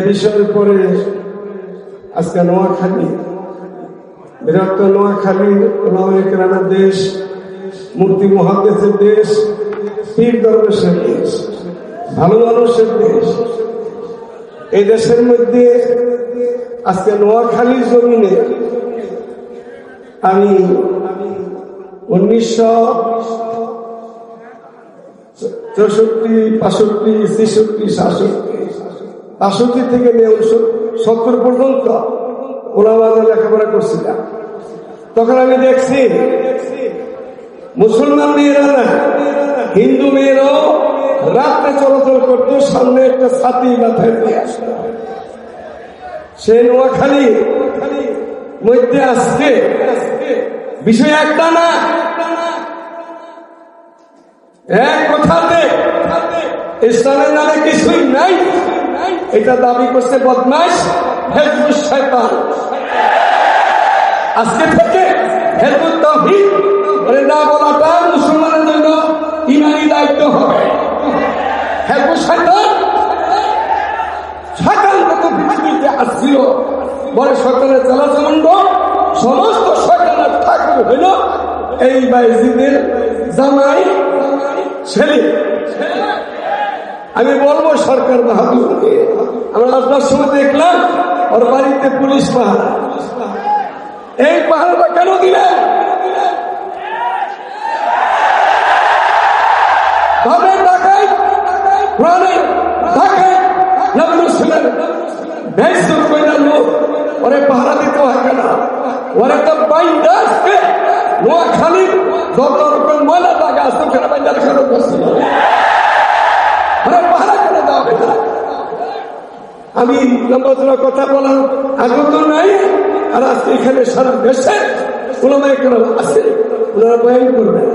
বিষয়ের পরে আজকে নোয়াখালী, বৃহত্তর নোয়াখালী ওলামায়ে কেরামের দেশ, মুফতি মুহাদ্দিসের দেশ, পীর দরবেশের দেশ, ভালো মানুষের দেশ। এই দেশের মধ্যে আজকে নোয়াখালীর জমিনে আমি 1964, 65, 66, 67 থেকে 70 পর্যন্ত ওলামাদের লেখাপড়া করছিলাম। তখন আমি দেখছি মুসলমান মেয়েরা না, হিন্দু মেয়েরাও রাত্রে চলাচল করতো, সামনে একটা ছাতি মাথায় দিয়ে আসতো। সে নোয়াখালী মধ্যে আজকে বিষয় একটা না, এক কথাতে ইসলামের নামে কিছুই নাই, এটা দাবি করছে বদমাশ হিজবুত শয়তান। আজকে থেকে হিজবুত তাওহীদ বলে না বলাটা মুসলমানের জন্য ইমানি দায়িত্ব হবে। হিজবুত শয়তান, শয়তান কত পৃথিবীতে আসছিল, বলে শয়তানের চালাচমন্ড, সমস্ত শয়তানের ঠাকুর হইল এই বাইজিদের জামাই ছেলে। আমি বলবো সরকার বাহাদুরকে, আমরা আপনার সময় দেখলাম ওর বাড়িতে পুলিশ পাহারা। এই পাহারাটা কেন দিলেন? ভাবের ডাকাই, প্রাণের ডাকাই, নবী রাসূলের বেইজ্জত কইরা লোক ওরে পাহারা দিতে হয় কেন? ওরে তো বাইন্দা আসবে নোয়াখালীর যত রকম ময়লা জায়গা আছে ওখানে বাইন্দা রাখার করছিল, পাহারা করে দেওয়া হবে না। আমি লম্বা কথা বলার আগ্রহ নাই। আর আজকে এখানে সারা দেশে ওলামায়ে কেরাম আছে, ওনারা বয়ান করবেন,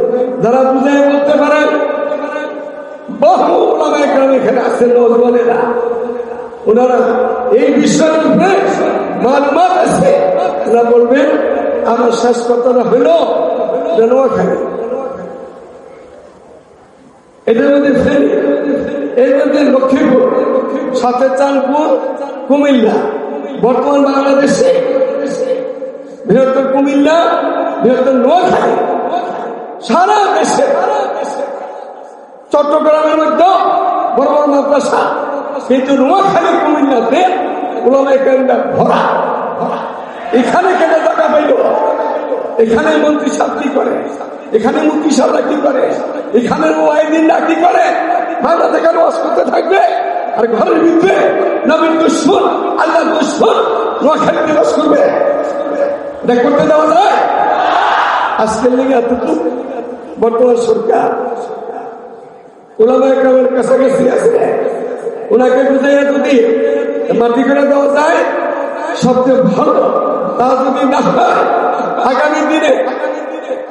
যারা বুঝায় বলতে পারেন। বহু ওলামায়ে কেরাম এখানে আছে, নওজওয়ানেরা, ওনারা এই বিষয়ের উপরে মালুমাত আছে, ওরা বলবেন। আমার শেষ কথাটা হইল নোয়াখালী, এটার মধ্যে ফেরি, এর মধ্যে লক্ষ্মীপুর, সাথে চাঁদপুর, কুমিল্লা, বর্তমান বাংলাদেশে বৃহত্তর কুমিল্লা, বৃহত্তর নোয়াখালী, সারা দেশে চট্টগ্রামের মধ্যে বড় বড় মাদ্রাসা, কিন্তু নোয়াখালী কুমিল্লাতে ওলামায়ে কেরামরা ভরা। এখানে কেন টাকা পাইল? এখানে মন্ত্রী সাহেব কি করে? এখানে মুফতি সাহেবরা কি করে? এখানে ওয়াইদিনরা কি করে? বাংলা থেকে ওয়াজ করতে থাকবে আর ঘরের ভিতরে নবীর দুশমন, আল্লাহর দুশমন নোয়াখালীতে ওয়াজ করবে। এটা করতে দেওয়া যায়? আজকের লেগে এতটুকু বর্তমান সরকার ওলামায়ে কেরামের কাছাকাছি আছে, ওনাকে বুঝাইয়া যদি মাটি করে দেওয়া যায় সবচেয়ে ভালো। তা যদি না হয়, আগামী দিনে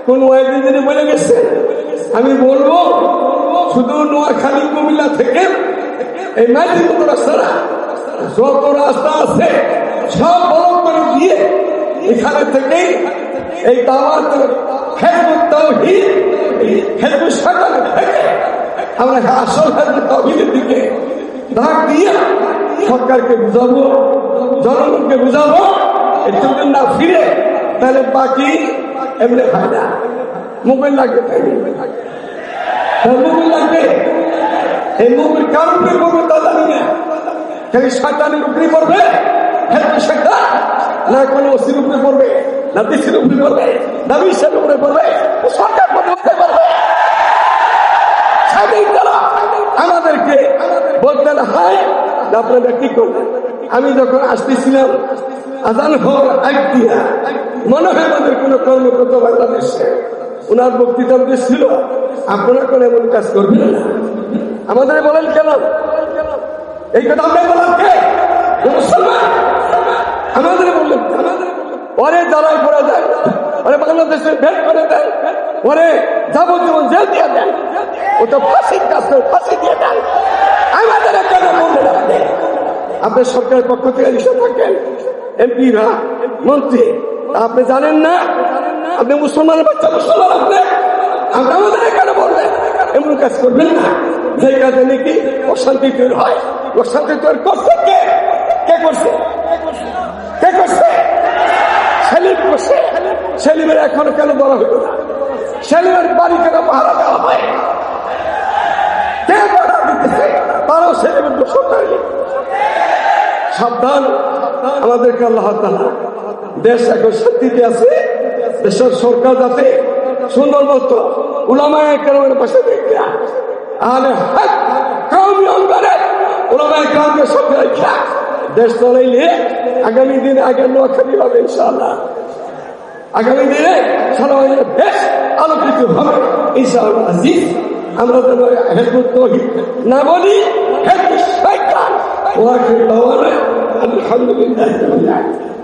কোন ওয়াইদিনে বলে গেছে, আমি বলবো শুধু নোয়াখালী কুমিল্লা থেকে এই মাইতি মতো রাস্তা না, যত রাস্তা আছে সব বলক করে দিয়ে এখানে থেকেই এই দাওয়াত হিজবুত তাওহীদ, হিজবুত শয়তান থেকে আমরা আসল হিজবুত তাওহীদের দিকে ডাক দিয়ে সরকারকে বুঝাবো, জনগণকে বুঝাবো। একটু না ফিরে তাহলে বাকি এমনি হয় না। মোবাইল লাগবে, মোবাইল লাগবে। এই মোবাইল কার উপরে করবে তা জানি না, খালি শয়তানের উপরে করবে, না কোনো ওসির উপরে পড়বে, না দেশের উপরে পড়বে, না বিশ্বের উপরে পড়বে, সরকার করতে পারবে। আমাদেরকে বলতে না হয় আপনারা কি করবেন। আমি যখন আসতেছিলাম আজান হওয়ার আগ দিয়া মনে হয় আমাদের কোন কর্মকর্তা বাংলাদেশে ওনার বক্তৃতা ছিল, আপনারা কোন এমন কাজ করবেন না। আমাদের বলেন কেন? এই কথা আপনি বলেন কে? মুসলমান আমাদের বললেন, ওরে দাঁড়ায় পড়া যায়, ওরে বাংলাদেশে ভেট করে দেয়, ওরে যাবতীয় জেল দিয়ে দেন, ও তো ফাঁসির কাজ করে ফাঁসি দিয়ে দেন। আমাদের কেন বললেন? আপনি সরকারের পক্ষ থেকে লিখে থাকেন, এমপিরা, মন্ত্রী, আপনি জানেন না? আপনি মুসলমানের বাচ্চা, মুসলমান আপনি, আমাদের কেন বলবেন এমন কাজ করবেন না যে কাজে নাকি অশান্তি তৈরি হয়? অশান্তি তৈরি করছে কে? সেলিমের এখনো কেন বলা হইল না? সেলিমের বাড়ি কেন পাহারা দেওয়া হয়? কে পাহারা দিতেছে? তারাও সেলিমের দোষর করেনি। সাবধান, আমাদেরকে আল্লাহ তাআলা দেশ এখন শান্তিতে আছে। দেশের সরকার যাতে সুন্দর মতো উলামায়ে কেরামের পাশে দেখবে, আহলে হক কওমি অঙ্গনে উলামায়ে কেরামকে সাথে রাখা দেশ চলাইলে আগামী দিনে আগে নোয়াখালী হবে ইনশাআল্লাহ। আগামী দিনে সারা দেশ আলোকিত হবে ইনশাআল্লাহ। আজিজ, আমরা যেন হেজবুত তৌহিদ না বলি, হেজবুত শয়তান। ওয়া আখিরু দাওয়ানা আলহামদুলিল্লাহি রাব্বিল আলামিন।